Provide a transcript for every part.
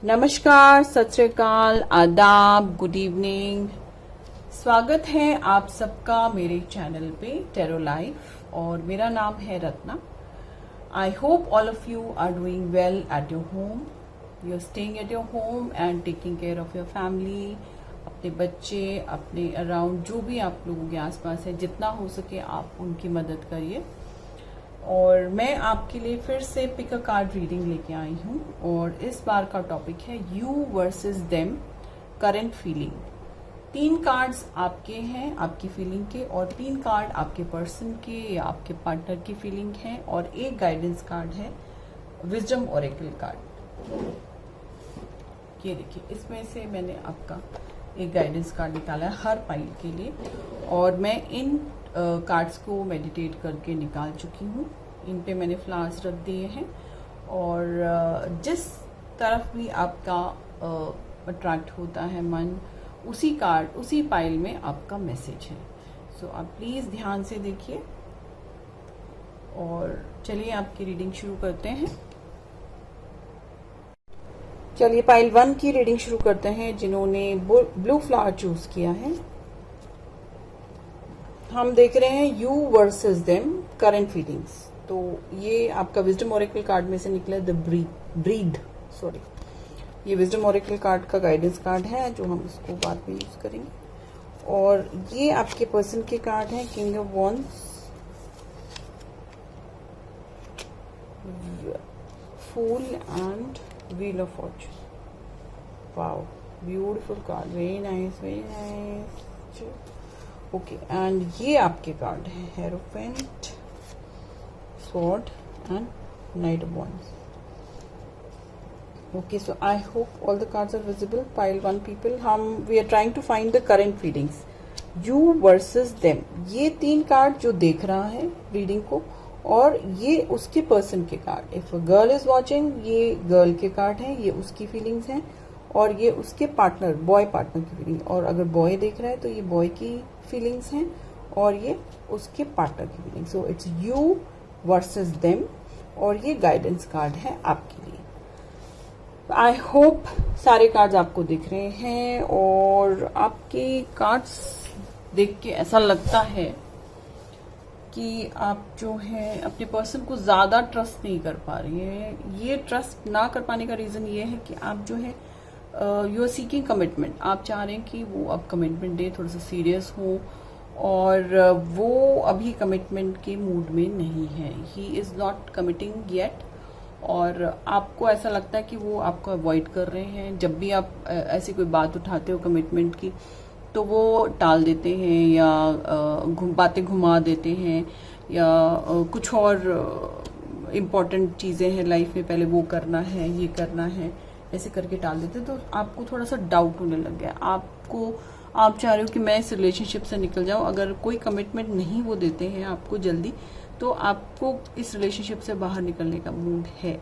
नमस्कार, सत श्री अकाल, आदाब, गुड इवनिंग। स्वागत है आप सबका मेरे चैनल पे टेरो लाइफ और मेरा नाम है Ratna. I hope all of you are doing well at your home. You are staying at your home and taking care of your family, अपने बच्चे, अपने अराउंड जो भी आप लोगों के आसपास है, जितना हो सके आप उनकी मदद करिए। और मैं आपके लिए फिर से पिक अ कार्ड रीडिंग लेके आई हूँ और इस बार का टॉपिक है you versus them, current feeling. 3 cards आपके हैं, आपकी फीलिंग के, और 3 कार्ड आपके पर्सन के या आपके पार्टनर की फीलिंग है, और एक गाइडेंस कार्ड है, विजडम ओरेकल कार्ड। ये देखिए, इसमें से मैंने आपका एक गाइडेंस कार्ड निकाला है हर पाइल के लिए, और मैं इन कार्ड्स को मेडिटेट करके निकाल चुकी हूँ। इन पे मैंने फ्लावर्स रख दिए हैं, और जिस तरफ भी आपका अट्रैक्ट होता है मन, उसी पाइल में आपका मैसेज है। सो आप प्लीज़ ध्यान से देखिए, और चलिए आपकी रीडिंग शुरू करते हैं। चलिए पाइल 1 की रीडिंग शुरू करते हैं। जिन्होंने ब्लू फ्लावर चूज किया है, हम देख रहे हैं you versus them, current feelings. तो ये आपका विजडम ओरेकल कार्ड में से निकला द ब्रीड, सॉरी, ये विजडम ओरेकल कार्ड का गाइडेंस कार्ड है जो हम इसको बाद में यूज करेंगे। और ये आपके पर्सन के कार्ड हैं, king of wands, fool and wheel of fortune. Wow, beautiful card, very nice, very nice. Okay, and ये आपके कार्ड है, hierophant, sword and knight of wands. Okay, so I hope all the cards are visible. Pile 1 people, we are trying to find the current feelings, you versus them. ये 3 card जो देख रहा है reading को, और ये उसके पर्सन के card. If a girl is watching, ये गर्ल के कार्ड हैं, ये उसकी फीलिंग्स हैं, और ये उसके पार्टनर, बॉय पार्टनर की फीलिंग। और अगर बॉय देख रहा है तो ये बॉय की फीलिंग्स हैं, और ये उसके पार्टनर की feelings. So it's you versus them, और ये गाइडेंस कार्ड है आपके लिए। आई होप सारे कार्ड्स आपको दिख रहे हैं, और आपके कार्ड्स देख के ऐसा लगता है कि आप जो है अपने पर्सन को ज़्यादा ट्रस्ट नहीं कर पा रही हैं। ये ट्रस्ट ना कर पाने का रीज़न ये है कि आप जो है यू आर सीकिंग कमिटमेंट। आप चाह रहे हैं कि वो अब कमिटमेंट दे, थोड़ा सा सीरियस हो, और वो अभी कमिटमेंट के मूड में नहीं है। He is not committing yet, और आपको ऐसा लगता है कि वो आपको अवॉइड कर रहे हैं। जब भी आप ऐसी कोई बात उठाते हो कमिटमेंट की, तो वो टाल देते हैं, या बातें घुमा देते हैं, या कुछ और इम्पॉर्टेंट चीज़ें हैं लाइफ में, पहले वो करना है, ये करना है, ऐसे करके टाल देते हैं। तो आपको थोड़ा सा डाउट होने लग गया। आप चाह रहे हो कि मैं इस रिलेशनशिप से निकल जाऊं। अगर कोई कमिटमेंट नहीं वो देते हैं आपको जल्दी, तो आपको इस रिलेशनशिप से बाहर निकलने का मूड है।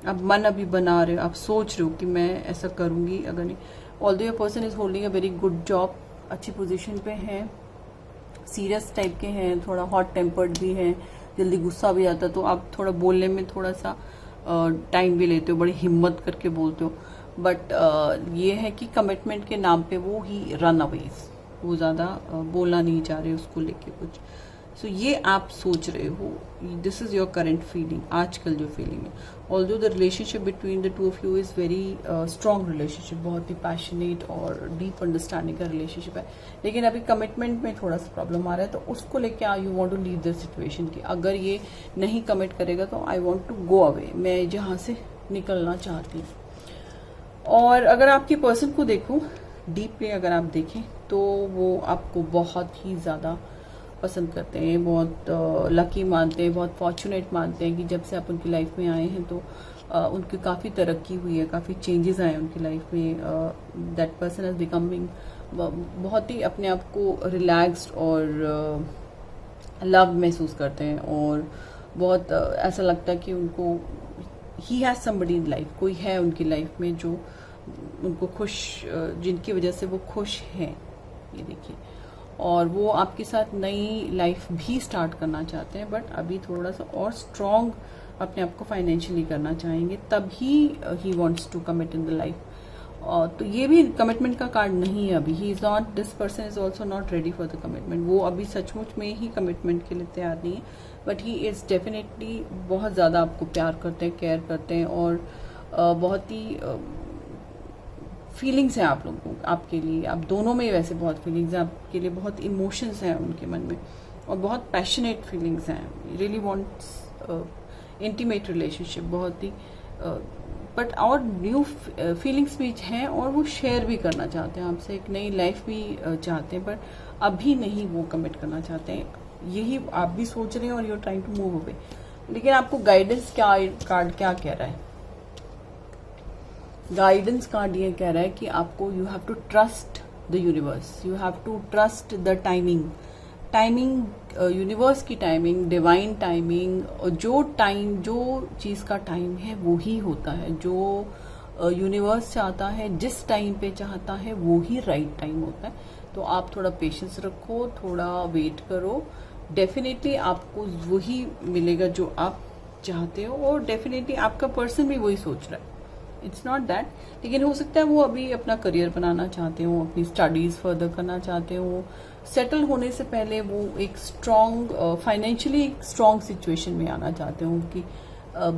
आप मन अभी बना रहे हो, आप सोच रहे हो कि मैं ऐसा करूंगी। अगर नहीं, although your person is holding a very good job, अच्छी पोजीशन पे है, सीरियस टाइप के हैं, थोड़ा हॉट टेम्पर्ड भी है, जल्दी गुस्सा भी आता, तो आप थोड़ा बोलने में थोड़ा सा टाइम भी लेते हो, बड़ी हिम्मत करके बोलते हो। बट ये है कि कमिटमेंट के नाम पे वो ही रन अवेज, वो ज़्यादा बोलना नहीं चाह रहे उसको लेके कुछ। सो ये आप सोच रहे हो, this is your current feeling, आजकल जो फीलिंग है। Although the relationship between the two of you is very strong relationship, बहुत ही पैशनेट और डीप अंडरस्टैंडिंग का रिलेशनशिप है, लेकिन अभी कमिटमेंट में थोड़ा सा प्रॉब्लम आ रहा है। तो उसको लेके you want to leave this situation की अगर ये नहीं कमिट करेगा तो I want to go away, मैं जहाँ से निकलना चाहती हूँ। और अगर आपके पर्सन को देखो डीपली, अगर आप देखें तो वो आपको बहुत ही ज़्यादा पसंद करते हैं, बहुत लकी मानते हैं, बहुत फॉर्चुनेट मानते हैं कि जब से आप उनकी लाइफ में आए हैं तो उनकी काफ़ी तरक्की हुई है, काफ़ी चेंजेस आए उनकी लाइफ में। दैट पर्सन इज बिकमिंग, बहुत ही अपने आप को रिलैक्स्ड और लव महसूस करते हैं, और बहुत ऐसा लगता है कि उनको he has somebody in life, कोई है उनकी लाइफ में जो उनको खुश, जिनकी वजह से वो खुश हैं। ये देखिए, और वो आपके साथ नई लाइफ भी स्टार्ट करना चाहते हैं, बट अभी थोड़ा सा और स्ट्रॉन्ग अपने आप को फाइनेंशियली करना चाहेंगे, तभी he wants to commit in the life. तो ये भी कमिटमेंट का कार्ड नहीं है अभी। He is not, this person is also not ready for the commitment. वो अभी सचमुच में ही कमिटमेंट के लिए तैयार नहीं है, बट ही इज डेफिनेटली बहुत ज़्यादा आपको प्यार करते हैं, केयर करते हैं, और बहुत ही फीलिंग्स हैं आप लोगों, आपके लिए, आप दोनों में वैसे बहुत फीलिंग्स हैं आपके लिए, बहुत इमोशंस हैं उनके मन में, और बहुत पैशनेट फीलिंग्स हैं। रियली वॉन्ट्स इंटीमेट रिलेशनशिप, बहुत ही बट और न्यू फीलिंग्स भी हैं, और वो शेयर भी करना चाहते हैं आपसे, एक नई लाइफ भी चाहते हैं, पर अभी नहीं वो कमिट करना चाहते हैं। यही आप भी सोच रहे हैं और you are trying to move away. लेकिन आपको गाइडेंस क्या कार्ड क्या कह रहा है? गाइडेंस कार्ड ये कह रहा है कि आपको you have to trust the universe, you have to trust the timing, universe की टाइमिंग, डिवाइन टाइमिंग। जो टाइम, जो चीज़ का टाइम है वो ही होता है, जो यूनिवर्स चाहता है, जिस टाइम पे चाहता है वो ही राइट टाइम होता है। तो आप थोड़ा पेशेंस रखो, थोड़ा वेट करो, डेफिनेटली आपको वही मिलेगा जो आप चाहते हो, और डेफिनेटली आपका पर्सन भी वही सोच रहा है। इट्स नॉट दैट, लेकिन हो सकता है वो अभी अपना करियर बनाना चाहते हो, अपनी स्टडीज फर्दर करना चाहते हो, सेटल होने से पहले वो एक स्ट्रॉन्ग फाइनेंशियली एक स्ट्रॉन्ग सिचुएशन में आना चाहते हो कि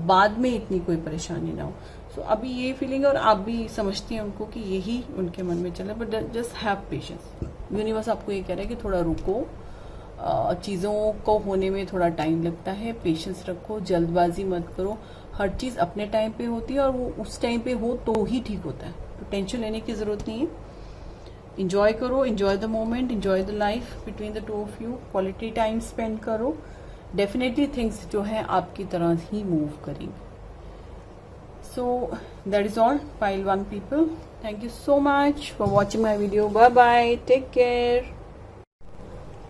बाद में इतनी कोई परेशानी ना हो। सो अभी ये फीलिंग, और आप भी समझती हैं उनको कि यही उनके मन में चल रहा है, but just have patience. Universe आपको ये कह रहा है कि थोड़ा रुको, चीज़ों को होने में थोड़ा टाइम लगता है, पेशेंस रखो, जल्दबाजी मत करो। हर चीज़ अपने टाइम पे होती है, और वो उस टाइम पे हो तो ही ठीक होता है, तो टेंशन लेने की ज़रूरत नहीं है। इंजॉय करो, enjoy the moment, enjoy the life between the two of you, quality time spend करो। डेफिनेटली थिंग्स जो है आपकी तरह ही मूव करेंगे। So that is all pile 1 people. Thank you so much for watching my video. Bye bye, take care.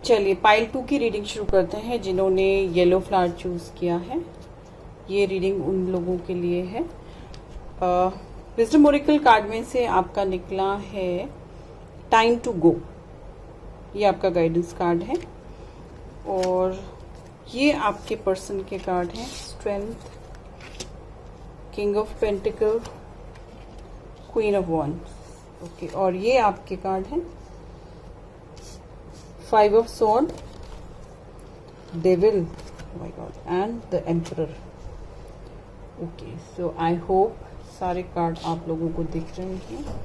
चलिए pile 2 की reading शुरू करते हैं जिन्होंने येलो फ्लावर चूज किया है। ये रीडिंग उन लोगों के लिए है। विजडम ओरेकल कार्ड में से आपका निकला है टाइम टू गो। ये आपका गाइडेंस कार्ड है, और ये आपके पर्सन के कार्ड हैं strength, king of pentacle, queen of wands. Okay, और ये आपके कार्ड हैं 5 of sword, devil, my God, and the emperor. Okay, so I hope सारे कार्ड आप लोगों को दिख रहे हैं।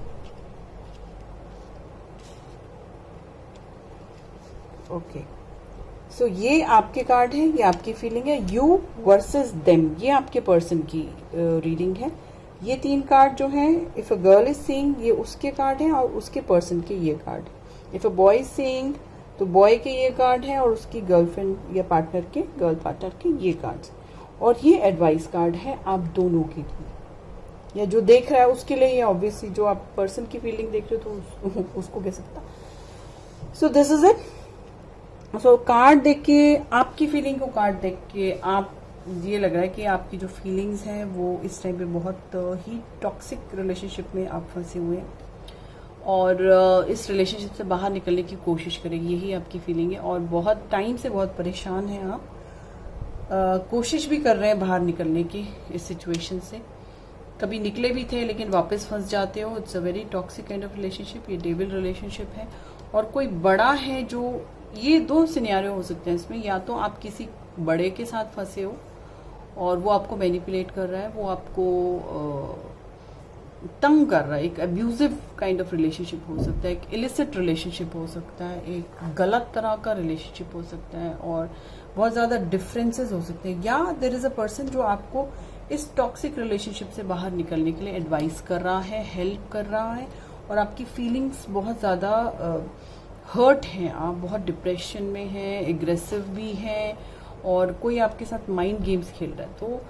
ओके, सो ये आपके कार्ड है, ये आपकी फीलिंग है, यू वर्सेस देम। ये आपके पर्सन की रीडिंग है। ये 3 कार्ड जो हैं, if a girl is seeing, ये उसके कार्ड हैं, और उसके पर्सन के ये card. If a boy is seeing, तो बॉय के ये कार्ड हैं, और उसकी गर्लफ्रेंड या पार्टनर के, गर्ल पार्टनर के ये कार्ड्स। और ये एडवाइस कार्ड है आप दोनों के लिए, या जो देख रहा है उसके लिए, या ऑब्वियसली जो आप पर्सन की फीलिंग देख रहे हो तो उसको कह सकता। So this is it. So card देख के, आपकी फीलिंग को कार्ड देख के आप, ये लग रहा है कि आपकी जो फीलिंग्स हैं वो इस टाइम पे बहुत ही टॉक्सिक रिलेशनशिप में आप फंसे हुए हैं, और इस रिलेशनशिप से बाहर निकलने की कोशिश करेंगे, यही आपकी फीलिंग है। और बहुत टाइम से बहुत परेशान हैं आप, कोशिश भी कर रहे हैं बाहर निकलने की इस सिचुएशन से। कभी निकले भी थे लेकिन वापस फंस जाते हो। It's a very toxic kind of relationship. ये डेविल रिलेशनशिप है, और कोई बड़ा है जो, ये 2 सिनेरियो हो सकते हैं इसमें। या तो आप किसी बड़े के साथ फंसे हो और वो आपको मैनिपुलेट कर रहा है, वो आपको तंग कर रहा है। एक अब्यूजिव काइंड ऑफ रिलेशनशिप हो सकता है, एक इलिसिट रिलेशनशिप हो सकता है, एक गलत तरह का रिलेशनशिप हो सकता है, और बहुत ज़्यादा डिफरेंसेस हो सकते हैं। या देयर इज़ अ पर्सन जो आपको इस टॉक्सिक रिलेशनशिप से बाहर निकलने के लिए एडवाइस कर रहा है, हेल्प कर रहा है, और आपकी फीलिंग्स बहुत ज़्यादा हर्ट हैं, आप बहुत डिप्रेशन में हैं, एग्रेसिव भी हैं, और कोई आपके साथ माइंड गेम्स खेल रहा है। तो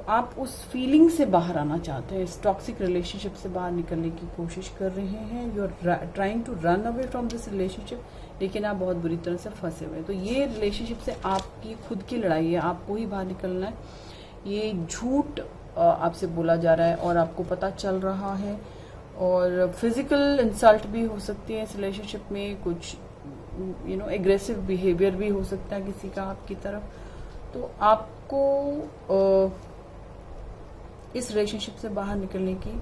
आप उस फीलिंग से बाहर आना चाहते हैं, इस टॉक्सिक रिलेशनशिप से बाहर निकलने की कोशिश कर रहे हैं। You are trying to run away from this relationship, लेकिन आप बहुत बुरी तरह से फंसे हुए हैं। तो ये रिलेशनशिप से आपकी खुद की लड़ाई है, आपको ही बाहर निकलना है। ये झूठ आपसे बोला जा रहा है और आपको पता चल रहा है, और फिजिकल इंसल्ट भी हो सकती है इस रिलेशनशिप में, कुछ एग्रेसिव बिहेवियर भी हो सकता है किसी का आपकी तरफ। तो आपको इस रिलेशनशिप से बाहर निकलने की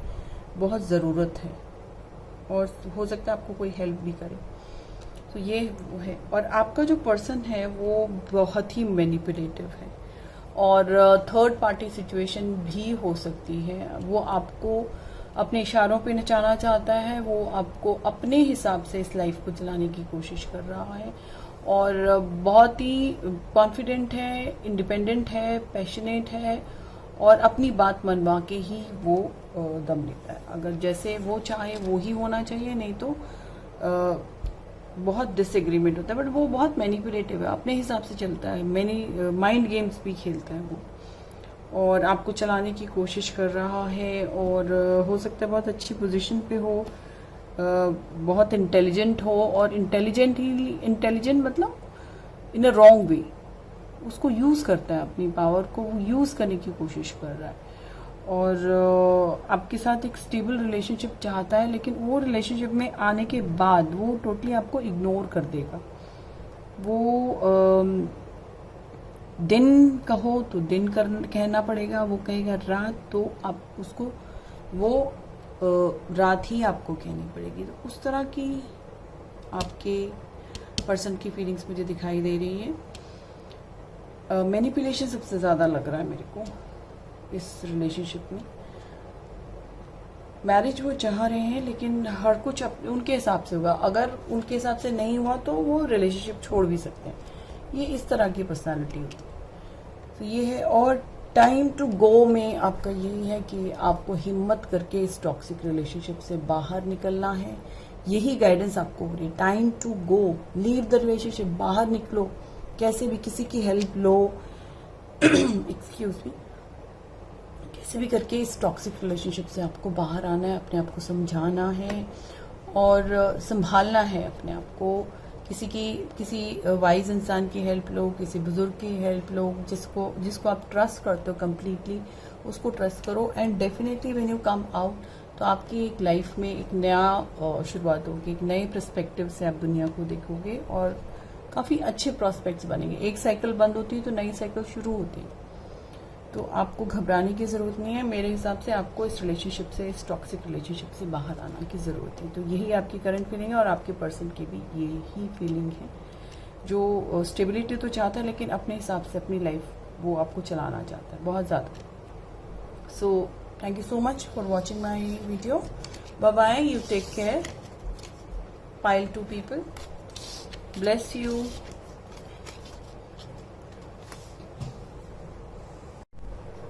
बहुत ज़रूरत है, और हो सकता है आपको कोई हेल्प भी करे। तो ये वो है। और आपका जो पर्सन है वो बहुत ही मैनिपुलेटिव है, और थर्ड पार्टी सिचुएशन भी हो सकती है। वो आपको अपने इशारों पे नचाना चाहता है, वो आपको अपने हिसाब से इस लाइफ को चलाने की कोशिश कर रहा है, और बहुत ही कॉन्फिडेंट है, इंडिपेंडेंट है, पैशनेट है, और अपनी बात मनवा के ही वो दम लेता है। अगर जैसे वो चाहे वो ही होना चाहिए, नहीं तो बहुत डिसएग्रीमेंट होता है। बट वो बहुत मैनिपुलेटिव है, अपने हिसाब से चलता है, माइंड गेम्स भी खेलता है वो, और आपको चलाने की कोशिश कर रहा है। और हो सकता है बहुत अच्छी पोजीशन पे हो, बहुत इंटेलिजेंट हो, और इंटेलिजेंट मतलब इन अ रॉन्ग वे, उसको यूज़ करता है, अपनी पावर को यूज़ करने की कोशिश कर रहा है। और आपके साथ एक स्टेबल रिलेशनशिप चाहता है, लेकिन वो रिलेशनशिप में आने के बाद वो टोटली आपको इग्नोर कर देगा। वो दिन कहो तो दिन कहना पड़ेगा, वो कहेगा रात तो आप उसको वो रात ही आपको कहनी पड़ेगी। तो उस तरह की आपके पर्सन की फीलिंग्स मुझे दिखाई दे रही है। मैनिपुलेशन सबसे ज़्यादा लग रहा है मेरे को इस रिलेशनशिप में। मैरिज वो चाह रहे हैं, लेकिन हर कुछ उनके हिसाब से होगा। अगर उनके हिसाब से नहीं हुआ तो वो रिलेशनशिप छोड़ भी सकते हैं। ये इस तरह की पर्सनालिटी होती है। तो ये है। और टाइम टू गो में आपका यही है कि आपको हिम्मत करके इस टॉक्सिक रिलेशनशिप से बाहर निकलना है। यही गाइडेंस आपको हो रही है। Time to go, leave the relationship, बाहर निकलो, कैसे भी किसी की हेल्प लो एक्सक्यूज मी, कैसे भी करके इस टॉक्सिक रिलेशनशिप से आपको बाहर आना है, अपने आप को समझाना है और संभालना है अपने आप को। किसी वाइज इंसान की हेल्प लो, किसी बुजुर्ग की हेल्प लो, जिसको आप ट्रस्ट करते हो कंप्लीटली, उसको ट्रस्ट करो। And definitely when you come out तो आपकी एक लाइफ में एक नया शुरुआत होगी, एक नए पर्सपेक्टिव से आप दुनिया को देखोगे और काफ़ी अच्छे प्रॉस्पेक्ट्स बनेंगे। एक साइकिल बंद होती है तो नई साइकिल शुरू होती है। तो आपको घबराने की ज़रूरत नहीं है। मेरे हिसाब से आपको इस रिलेशनशिप से, इस टॉक्सिक रिलेशनशिप से बाहर आने की ज़रूरत है। तो यही आपकी करंट फीलिंग है और आपके पर्सन की भी यही फीलिंग है, जो स्टेबिलिटी तो चाहता है लेकिन अपने हिसाब से अपनी लाइफ वो आपको चलाना चाहता है बहुत ज़्यादा। So thank you so much for watching my video. Bye bye, you take care. Pile 2 people, bless you.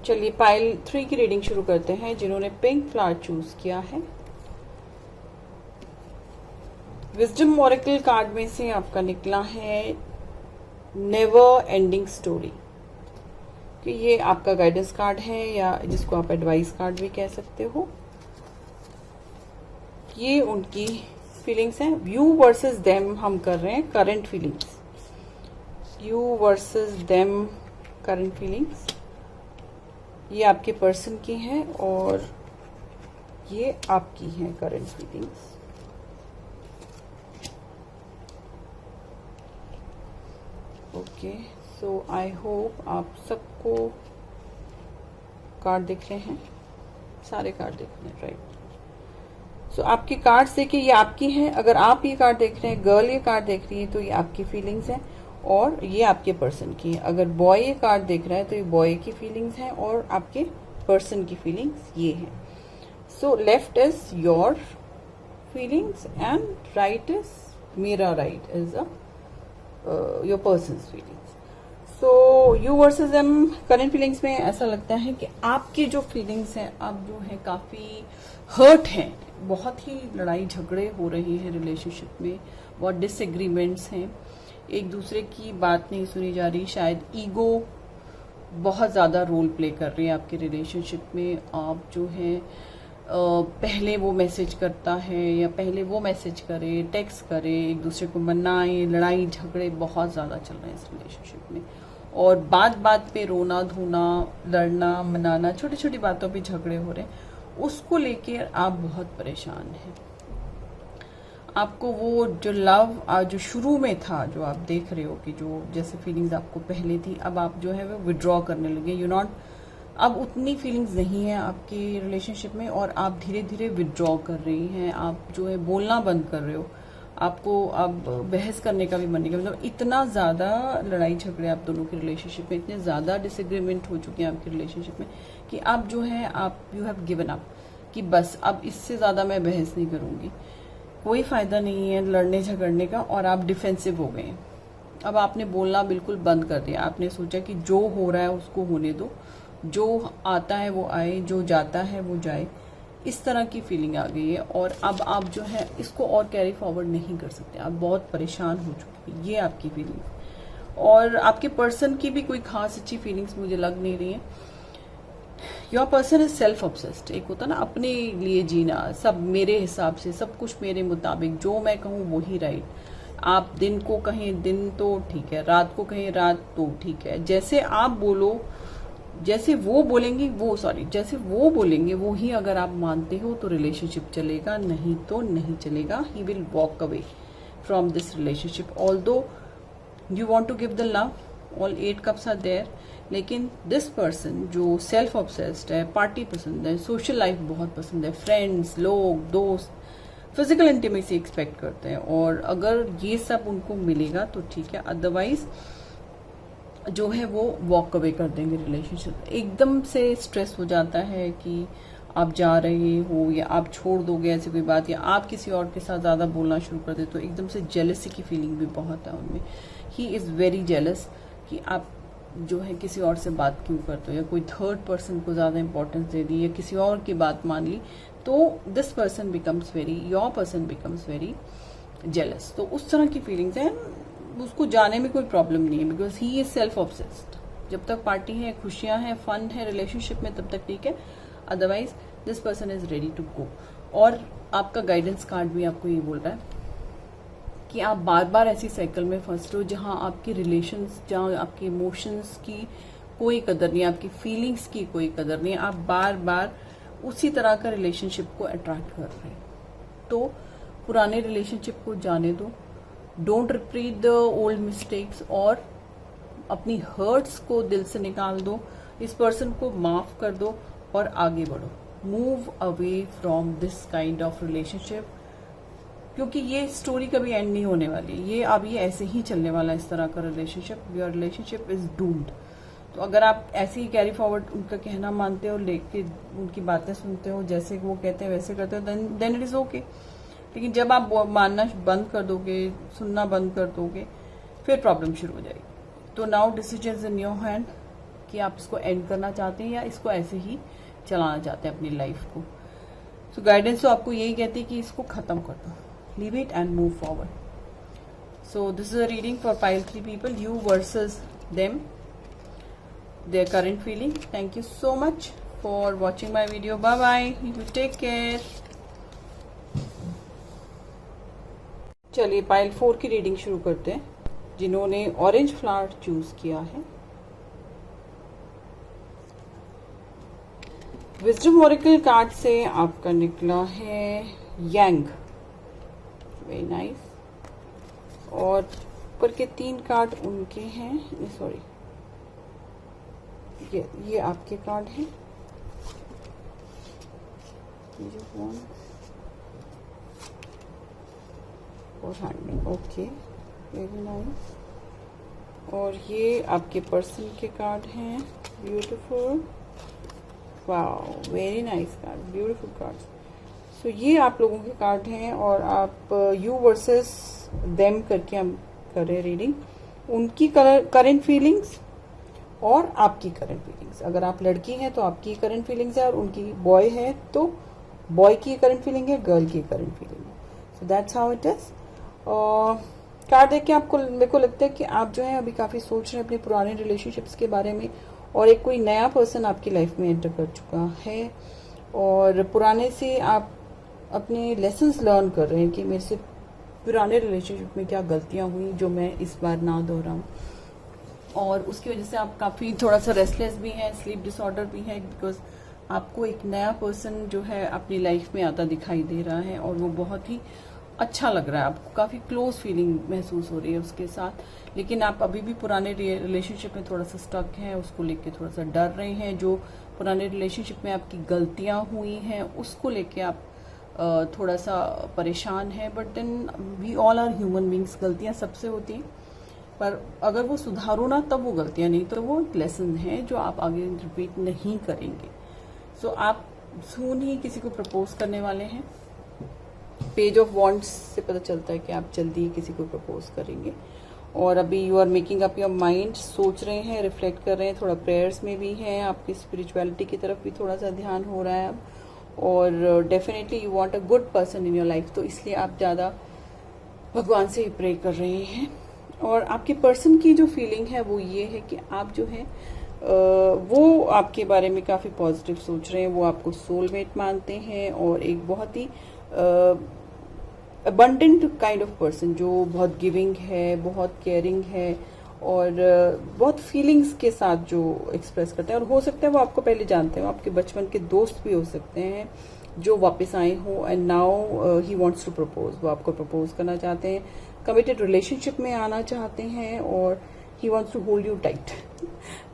चलिए पाइल 3 की रीडिंग शुरू करते हैं, जिन्होंने पिंक फ्लावर चूज किया है। विजडम ओरेकल कार्ड में से आपका निकला है नेवर एंडिंग स्टोरी, कि ये आपका गाइडेंस कार्ड है या जिसको आप एडवाइस कार्ड भी कह सकते हो। ये उनकी फीलिंग्स हैं। यू वर्सेस देम हम कर रहे हैं, current feelings. You versus them, current feelings. ये आपके पर्सन की हैं और ये आपकी हैं current feelings. Okay, so I hope आप सबको कार्ड दिख रहे हैं, सारे कार्ड दिख रहे हैं, राइट। सो आपके कार्ड्स देखिए, ये आपकी हैं। अगर आप ये कार्ड देख रहे हैं, गर्ल ये कार्ड देख रही है, तो ये आपकी फीलिंग्स हैं और ये आपके पर्सन की है। अगर बॉय ये कार्ड देख रहा है तो ये बॉय की फीलिंग्स हैं और आपके पर्सन की फीलिंग्स ये हैं। So left is your feelings and right is, मेरा right is your person's feelings. So you versus them, current feelings में ऐसा लगता है कि आपकी जो फीलिंग्स हैं, आप जो है काफ़ी हर्ट हैं, बहुत ही लड़ाई झगड़े हो रहे हैं रिलेशनशिप में, बहुत डिसएग्रीमेंट्स हैं, एक दूसरे की बात नहीं सुनी जा रही। शायद ईगो बहुत ज़्यादा रोल प्ले कर रही है आपके रिलेशनशिप में। आप जो है पहले वो मैसेज करता है या पहले वो मैसेज करे, टेक्स्ट करे, एक दूसरे को मनाए, लड़ाई झगड़े बहुत ज़्यादा चल रहे हैं इस रिलेशनशिप में। और बात बात पे रोना धोना, लड़ना मनाना, छोटी छोटी बातों पे झगड़े हो रहे हैं, उसको लेकर आप बहुत परेशान हैं। आपको वो जो लव जो शुरू में था, जो आप देख रहे हो कि जो जैसे फीलिंग्स आपको पहले थी, अब आप जो है वो विड्रॉ करने लगे। यू नॉट, अब उतनी फीलिंग्स नहीं है आपके रिलेशनशिप में और आप धीरे धीरे विड्रॉ कर रही हैं। आप जो है बोलना बंद कर रहे हो, आपको अब बहस करने का भी मन नहीं, मतलब इतना ज़्यादा लड़ाई झगड़े आप दोनों के रिलेशनशिप में, इतने ज़्यादा डिसएग्रीमेंट हो चुके हैं आपके रिलेशनशिप में कि आप जो है आप यू हैव गिवन अप कि बस अब इससे ज़्यादा मैं बहस नहीं करूँगी, कोई फ़ायदा नहीं है लड़ने झगड़ने का, और आप डिफेंसिव हो गए। अब आपने बोलना बिल्कुल बंद कर दिया। आपने सोचा कि जो हो रहा है उसको होने दो, जो आता है वो आए, जो जाता है वो जाए, इस तरह की फीलिंग आ गई है। और अब आप जो है इसको और कैरी फॉरवर्ड नहीं कर सकते, आप बहुत परेशान हो चुके हैं, ये आपकी फीलिंग। और आपके पर्सन की भी कोई खास अच्छी फीलिंग्स मुझे लग नहीं रही है। Your person is self obsessed. एक होता ना अपने लिए जीना, सब मेरे हिसाब से, सब कुछ मेरे मुताबिक, जो मैं कहूँ वही राइट। आप दिन को कहें दिन तो ठीक है, रात को कहें रात तो ठीक है, जैसे आप बोलो, जैसे वो बोलेंगी वो, सॉरी, जैसे वो बोलेंगे वो ही अगर आप मानते हो तो रिलेशनशिप चलेगा, नहीं तो नहीं चलेगा। He will walk away from this relationship. Although you want to give the love, all 8 cups are there, लेकिन दिस पर्सन जो सेल्फ ऑब्सेस्ड है, पार्टी पसंद है, सोशल लाइफ बहुत पसंद है, फ्रेंड्स, लोग, दोस्त, फिजिकल इंटीमेसी एक्सपेक्ट करते हैं, और अगर ये सब उनको मिलेगा तो ठीक है, अदरवाइज जो है वो वॉक अवे कर देंगे रिलेशनशिप। एकदम से स्ट्रेस हो जाता है कि आप जा रहे हो या आप छोड़ दोगे ऐसी कोई बात, या आप किसी और के साथ ज़्यादा बोलना शुरू कर दे, तो एकदम से जेलसी की फीलिंग भी बहुत है उनमें। ही इज़ वेरी जेलस कि आप जो है किसी और से बात क्यों करते हो, या कोई थर्ड पर्सन को ज़्यादा इंपॉर्टेंस दे दी, या किसी और की बात मान ली, तो this person becomes very, your person becomes very jealous. तो उस तरह की फीलिंग्स हैं। उसको जाने में कोई प्रॉब्लम नहीं है, because he is self obsessed. जब तक पार्टी है, खुशियां हैं, फन है रिलेशनशिप में, तब तक ठीक है, otherwise this person is ready to go. और आपका गाइडेंस कार्ड भी आपको ये बोल रहा है कि आप बार बार ऐसी साइकिल में फंस रहे हो जहां आपकी रिलेशंस, जहां आपके इमोशंस की कोई कदर नहीं है, आपकी फीलिंग्स की कोई कदर नहीं है, आप बार बार उसी तरह का रिलेशनशिप को अट्रैक्ट कर रहे हैं। तो पुराने रिलेशनशिप को जाने दो, don't repeat the old mistakes, और अपनी हर्ट्स को दिल से निकाल दो, इस पर्सन को माफ कर दो और आगे बढ़ो। Move away from this kind of relationship, क्योंकि ये स्टोरी कभी एंड नहीं होने वाली, ये अब ये ऐसे ही चलने वाला इस तरह का relationship. Your relationship is doomed. तो अगर आप ऐसे ही कैरी फॉरवर्ड उनका कहना मानते हो, लेके उनकी बातें सुनते हो, जैसे वो कहते हैं वैसे करते हो, देन इट इज ओके। लेकिन जब आप मानना बंद कर दोगे, सुनना बंद कर दोगे, फिर प्रॉब्लम शुरू हो जाएगी। तो now decision in your hand कि आप इसको एंड करना चाहते हैं या इसको ऐसे ही चलाना चाहते हैं अपनी लाइफ को। सो गाइडेंस तो आपको यही कहती है कि इसको खत्म कर दो, leave it and move forward. So this is a reading for pile 3 people, you versus them, their current feeling. Thank you so much for watching my video. Bye bye, you take care. चलिए pile 4 की reading शुरू करते हैं, जिन्होंने orange flower choose किया है। Wisdom Oracle card से आपका निकला है यांग, वेरी नाइस। और ऊपर के 3 कार्ड उनके हैं, सॉरी ये आपके कार्ड हैं, और हैंडिंग, ओके, वेरी नाइस। और ये आपके पर्सन के कार्ड हैं, beautiful, wow, very nice card, beautiful cards. So ये आप लोगों के कार्ड हैं, और आप यू वर्सेस देम करके हम कर रहे हैं रीडिंग। उनकी करंट फीलिंग्स और आपकी करंट फीलिंग्स। अगर आप लड़की हैं तो आपकी करंट फीलिंग्स है, और उनकी बॉय है तो बॉय की करंट फीलिंग है, गर्ल की करंट फीलिंग है। So that's how it is. Card देख के आपको, मेरे को लगता है कि आप जो है अभी काफी सोच रहे हैं अपने पुराने रिलेशनशिप्स के बारे में, और एक कोई नया पर्सन आपकी लाइफ में एंटर कर चुका है, और पुराने से आप अपने लेसन्स लर्न कर रहे हैं कि मेरे से पुराने रिलेशनशिप में क्या गलतियां हुई जो मैं इस बार ना दोहराऊं। और उसकी वजह से आप काफ़ी थोड़ा सा रेस्टलेस भी हैं, स्लीप डिसऑर्डर भी है, बिकॉज आपको एक नया पर्सन जो है अपनी लाइफ में आता दिखाई दे रहा है, और वो बहुत ही अच्छा लग रहा है, आपको काफ़ी क्लोज फीलिंग महसूस हो रही है उसके साथ, लेकिन आप अभी भी पुराने रिलेशनशिप में थोड़ा सा स्टक हैं, उसको लेके थोड़ा सा डर रहे हैं। जो पुराने रिलेशनशिप में आपकी गलतियां हुई हैं उसको लेके आप थोड़ा सा परेशान है। But then we all are human beings, गलतियां सबसे होती हैं, पर अगर वो सुधारो ना तब वो गलतियां नहीं, तो वो एक लेसन है जो आप आगे रिपीट नहीं करेंगे। सो आप सून ही किसी को प्रपोज करने वाले हैं। पेज ऑफ वॉन्ड्स से पता चलता है कि आप जल्दी ही किसी को प्रपोज करेंगे, और अभी you are making up your mind, सोच रहे हैं, रिफ्लेक्ट कर रहे हैं, थोड़ा प्रेयर्स में भी हैं, आपकी स्पिरिचुअलिटी की तरफ भी थोड़ा सा ध्यान हो रहा है अब, और definitely you want a good person in your life, तो इसलिए आप ज़्यादा भगवान से प्रे कर रहे हैं। और आपके पर्सन की जो फीलिंग है वो ये है कि आप जो है वो आपके बारे में काफ़ी पॉजिटिव सोच रहे हैं, वो आपको सोलमेट मानते हैं, और एक बहुत ही अबंडेंट काइंड ऑफ पर्सन जो बहुत गिविंग है, बहुत केयरिंग है, और बहुत फीलिंग्स के साथ जो एक्सप्रेस करते हैं। और हो सकता है वो आपको पहले जानते हो, आपके बचपन के दोस्त भी हो सकते हैं जो वापस आए हो, and now he wants to propose, वो आपको प्रपोज करना चाहते हैं, कमिटेड रिलेशनशिप में आना चाहते हैं, और he wants to hold you tight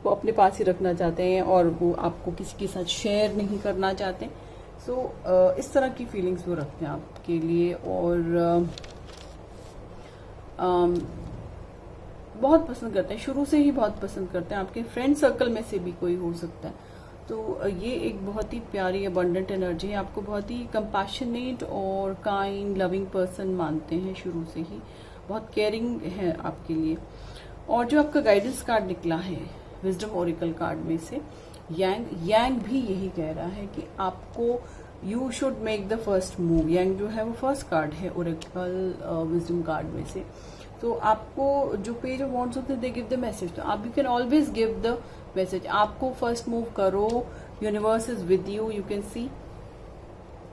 वो अपने पास ही रखना चाहते हैं, और वो आपको किसी के साथ शेयर नहीं करना चाहते। सो इस तरह की फीलिंग्स वो रखते हैं आपके लिए, और बहुत पसंद करते हैं, शुरू से ही बहुत पसंद करते हैं। आपके फ्रेंड सर्कल में से भी कोई हो सकता है। तो ये एक बहुत ही प्यारी अबंडेंट एनर्जी है, आपको बहुत ही कंपैशनेट और काइंड लविंग पर्सन मानते हैं शुरू से ही, बहुत केयरिंग है आपके लिए। और जो आपका गाइडेंस कार्ड निकला है विजडम ओरेकल कार्ड में से, यांग भी यही कह रहा है कि आपको you should make the first move. Yang जो है वो फर्स्ट कार्ड है ओरेकल विजडम कार्ड में से। तो आपको जो पेज ऑफ वॉन्ड्स होते हैं दे गिव द मैसेज, तो आप you can always give the message, आपको फर्स्ट मूव करो, universe is with you, you can see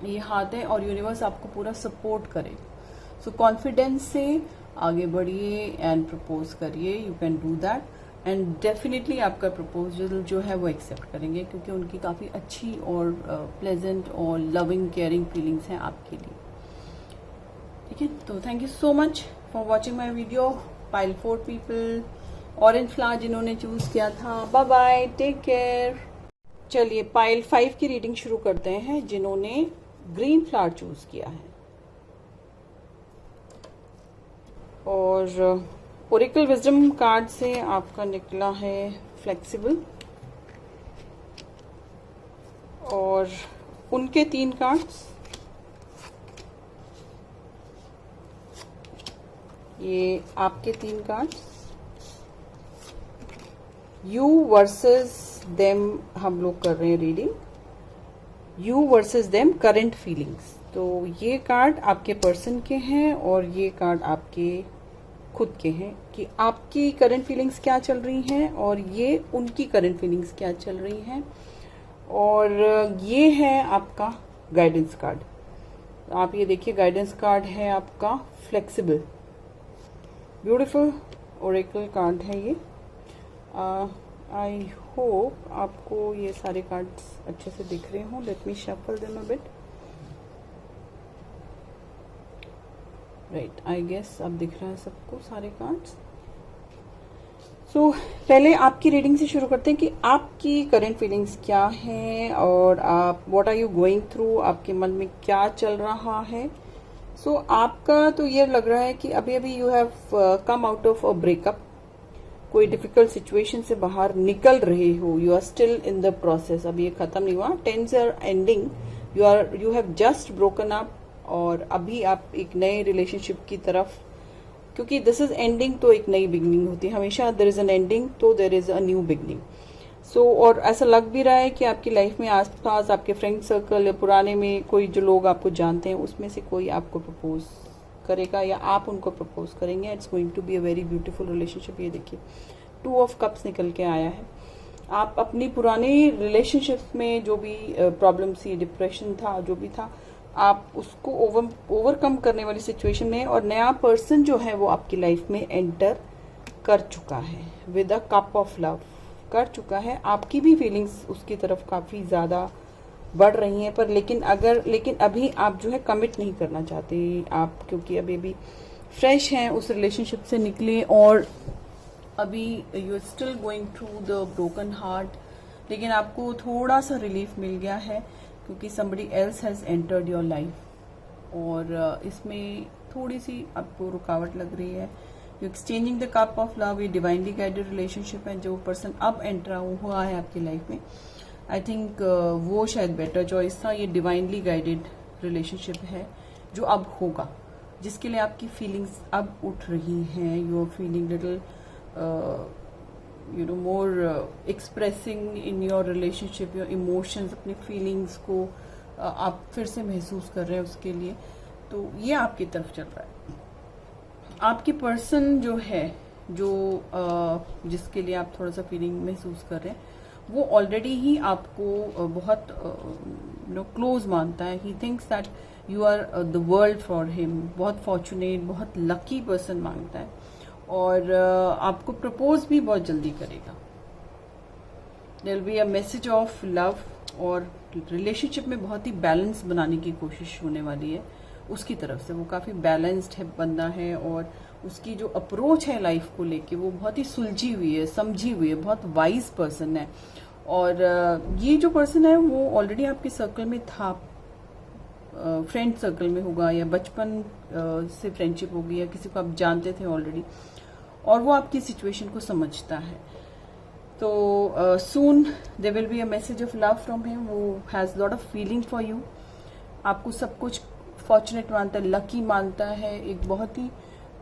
ये हाथ है, और यूनिवर्स आपको पूरा सपोर्ट करे। सो कॉन्फिडेंस से आगे बढ़िए एंड प्रपोज करिए, you can do that, and definitely आपका प्रपोजल जो है वो एक्सेप्ट करेंगे, क्योंकि उनकी काफ़ी अच्छी और प्लेजेंट और लविंग केयरिंग फीलिंग्स हैं आपके लिए। ठीक है, तो thank you so much for watching my video. Pile 4 people, orange flower जिन्होंने चूज किया था, बाय बाय, टेक केयर। चलिए पाइल 5 की रीडिंग शुरू करते हैं जिन्होंने ग्रीन फ्लावर चूज किया है। और ओरेकल विजडम कार्ड से आपका निकला है फ्लेक्सिबल, और उनके 3 कार्ड्स, ये आपके 3 कार्ड्स, यू वर्सेस देम हम लोग कर रहे हैं reading, you versus them current feelings. तो ये कार्ड आपके पर्सन के हैं और ये कार्ड आपके खुद के हैं, कि आपकी करंट फीलिंग्स क्या चल रही हैं और ये उनकी करंट फीलिंग्स क्या चल रही हैं। और ये है आपका गाइडेंस कार्ड, आप ये देखिए गाइडेंस कार्ड है आपका फ्लेक्सिबल, ब्यूटीफुल ओरेकल कार्ड है ये। आई होप आपको ये सारे कार्ड्स अच्छे से दिख रहे हों। Let me shuffle them a bit. Right, I guess अब दिख रहा है सबको सारे कार्ड्स। सो पहले आपकी रीडिंग से शुरू करते हैं कि आपकी करंट फीलिंग्स क्या हैं और आप what are you going through, आपके मन में क्या चल रहा है। सो आपका तो ये लग रहा है कि अभी अभी you have come out of a breakup, कोई डिफिकल्ट सिचुएशन से बाहर निकल रहे हो, you are still in the process, अभी ये खत्म नहीं हुआ, tens are ending, you have just broken up, और अभी आप एक नए रिलेशनशिप की तरफ, क्योंकि दिस इज एंडिंग तो एक नई बिगनिंग होती है, हमेशा देयर इज एन एंडिंग तो there is a new beginning. So और ऐसा लग भी रहा है कि आपकी लाइफ में आसपास आपके फ्रेंड सर्कल या पुराने में कोई जो लोग आपको जानते हैं उसमें से कोई आपको प्रपोज करेगा या आप उनको प्रपोज करेंगे। It's going to be a very beautiful relationship. ये देखिए 2 ऑफ कप्स निकल के आया है। आप अपनी पुरानी रिलेशनशिप में जो भी प्रॉब्लम थी, डिप्रेशन था, जो भी था, आप उसको ओवरकम करने वाली सिचुएशन में, और नया पर्सन जो है वो आपकी लाइफ में एंटर कर चुका है with a cup of love कर चुका है। आपकी भी फीलिंग्स उसकी तरफ काफ़ी ज़्यादा बढ़ रही हैं, पर लेकिन अभी आप जो है कमिट नहीं करना चाहते आप, क्योंकि अभी भी फ्रेश हैं, उस रिलेशनशिप से निकले और अभी you are still going through the broken heart, लेकिन आपको थोड़ा सा रिलीफ मिल गया है क्योंकि somebody else has entered your life। और इसमें थोड़ी सी आपको रुकावट लग रही है। You exchanging the cup of love, ये डिवाइनली गाइडेड रिलेशनशिप है। जो पर्सन अब एंटर हुआ है आपकी लाइफ में, आई थिंक वो शायद बेटर चॉइस था। ये डिवाइनली गाइडेड रिलेशनशिप है जो अब होगा, जिसके लिए आपकी फीलिंग्स अब उठ रही हैं। You are feeling little more expressing in your relationship, your emotions, अपनी feelings को आप फिर से महसूस कर रहे हैं उसके लिए, तो ये आपकी तरफ चल रहा है। आपके पर्सन जो है, जो जिसके लिए आप थोड़ा सा फीलिंग महसूस कर रहे हैं, वो ऑलरेडी ही आपको बहुत क्लोज मानता है। He thinks that you are the world for him, बहुत फॉर्चुनेट, बहुत लकी पर्सन मांगता है और आपको प्रपोज भी बहुत जल्दी करेगा। There will be a message of love और रिलेशनशिप में बहुत ही बैलेंस बनाने की कोशिश होने वाली है उसकी तरफ से। वो काफ़ी बैलेंस्ड है बंदा है और उसकी जो अप्रोच है लाइफ को लेके वो बहुत ही सुलझी हुई है, समझी हुई है, बहुत वाइज पर्सन है। और ये जो पर्सन है वो ऑलरेडी आपके सर्कल में था, फ्रेंड सर्कल में होगा या बचपन से फ्रेंडशिप होगी या किसी को आप जानते थे ऑलरेडी, और वो आपकी सिचुएशन को समझता है। तो soon there will be a message of love from him. वो has lot of feeling for you, आपको सब कुछ फॉर्चुनेट मानता है, लकी मानता है। एक बहुत ही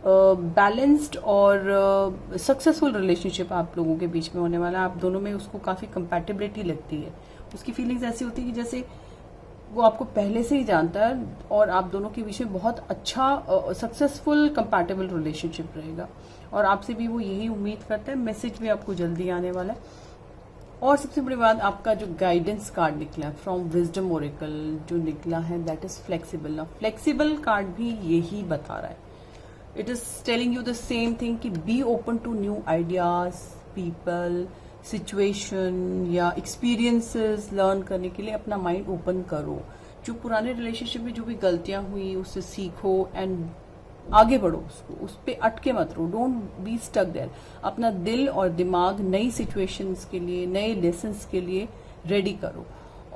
बैलेंस्ड और सक्सेसफुल रिलेशनशिप आप लोगों के बीच में होने वाला है। आप दोनों में उसको काफ़ी कंपैटिबिलिटी लगती है। उसकी फीलिंग्स ऐसी होती है कि जैसे वो आपको पहले से ही जानता है और आप दोनों के बीच में बहुत अच्छा सक्सेसफुल कंपैटिबल रिलेशनशिप रहेगा और आपसे भी वो यही उम्मीद करता है। मैसेज भी आपको जल्दी आने वाला है। और सबसे बड़ी बात, आपका जो गाइडेंस कार्ड निकला है फ्रॉम विजडम ओरेकल जो निकला है, दैट इज फ्लेक्सिबल। ना फ्लेक्सिबल कार्ड भी यही बता रहा है, it is telling you the same thing कि be open to new ideas, people, situation या एक्सपीरियंसेस लर्न करने के लिए अपना माइंड ओपन करो। जो पुराने रिलेशनशिप में जो भी गलतियां हुई उससे सीखो एंड आगे बढ़ो, उसको उस पर अटके मत रहो। Don't be stuck there. अपना दिल और दिमाग नई सिचुएशंस के लिए, नए लेसन्स के लिए रेडी करो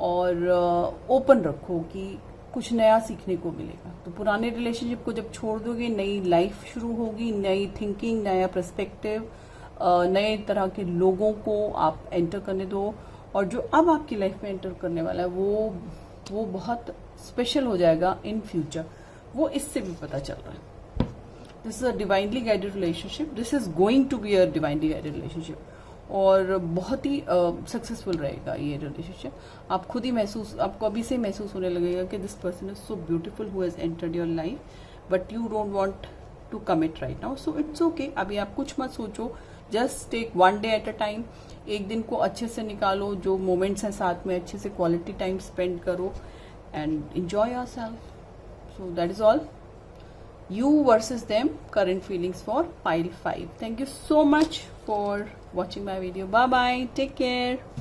और ओपन रखो कि कुछ नया सीखने को मिलेगा। तो पुराने रिलेशनशिप को जब छोड़ दोगे, नई लाइफ शुरू होगी, नई थिंकिंग, नया पर्सपेक्टिव, नए तरह के लोगों को आप एंटर करने दो। और जो अब आपकी लाइफ में एंटर करने वाला है वो बहुत स्पेशल हो जाएगा इन फ्यूचर। वो इससे भी पता चल रहा है। This is a divinely guided relationship, this is going to be a divinely guided relationship और बहुत ही सक्सेसफुल रहेगा ये रिलेशनशिप। आप खुद ही आपको अभी से महसूस होने लगेगा कि this person is so beautiful who has entered your life, but you don't want to commit right now, so it's okay. अभी आप कुछ मत सोचो, just take one day at a time. एक दिन को अच्छे से निकालो, जो मोमेंट्स हैं साथ में अच्छे से क्वालिटी टाइम स्पेंड करो and enjoy yourself. So that is all. You versus them, current feelings for pile 5. Thank you so much for watching my video. Bye bye. Take care.